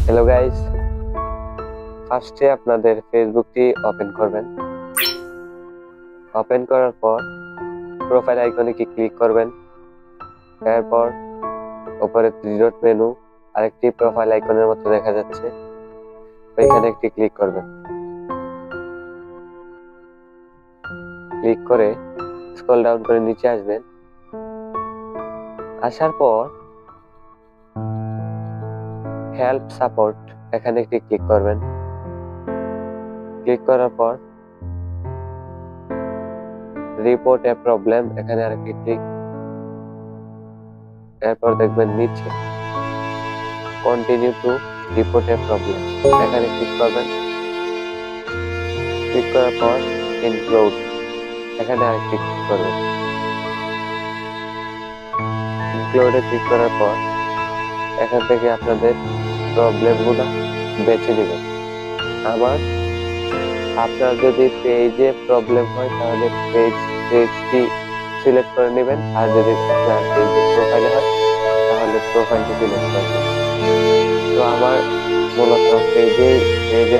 Hello guys, ফার্স্টে আপনাদের ফেসবুকটি open করবেন। ওপেন করার পর প্রোফাইল আইকনে ক্লিক করবেন। এরপর উপরে থ্রি ডট মেনু আরেকটি প্রোফাইল আইকনের মতো দেখা যাচ্ছে, ওইখানে একটি ক্লিক করবেন। ক্লিক করে স্ক্রল ডাউন করে নিচে আসবেন। আসার পর হেল্প সাপোর্ট এখানে একটি ক্লিক করবেন। ক্লিক করার পর রিপোর্ট এ প্রবলেম এখানে আরেকটি ক্লিক। এরপর দেখবেন নিচে continue to report A problem এখানে ক্লিক করবেন। ক্লিক করার পর ইনক্লুড এখানে আরেকটি ক্লিক করবেন। ইনক্লুডে ক্লিক করার পর এখান থেকে আপনাদের প্রবলেমগুলো বেছে নেবেন। আপনার যদি পেজে প্রবলেম হয় তাহলে পেজটি সিলেক্ট করে নেবেন, আর যদি আপনার পেজে প্রোফাইলে হয় তাহলে প্রোফাইলটি সিলেক্ট করে নেবেন। তো আমার মূলত পেজের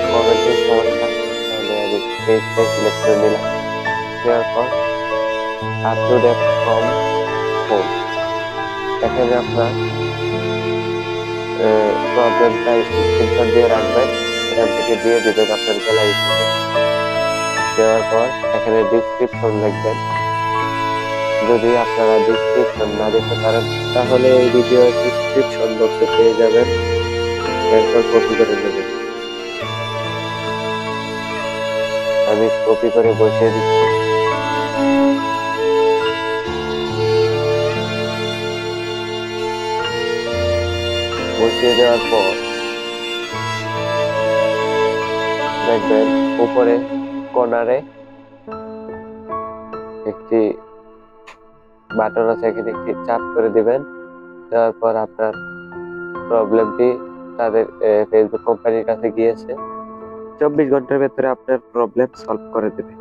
ফরম্যাটের সমস্যা, তাহলে আমি পেজটাই সিলেক্ট করে নিলাম। নেওয়ার পর up to date from home এখানে আপনার প্রবলেমটা স্ক্রিনশট দিয়ে রাখবেন, এখান থেকে দিয়ে দিবেন আপনার গ্যালারি থেকে। দেওয়ার পর এখানে ডিসক্রিপশন লিখবেন। যদি আপনারা ডিসক্রিপশন না দিতে পারেন তাহলে এই ভিডিওর ডিসক্রিপশন বক্সে পেয়ে যাবেন, এরপর কপি করে নেবেন। আমি কপি করে বসিয়ে দিচ্ছি। বসিয়ে দেওয়ার পর দেখবেন উপরে কর্নারে একটি বাটন আছে, এখানে একটি চাপ করে দিবেন। দেওয়ার পর আপনার প্রবলেমটি তাদের ফেসবুক কোম্পানির কাছে গিয়েছে, 24 ঘন্টার ভেতরে আপনার প্রবলেম সলভ করে দেবে।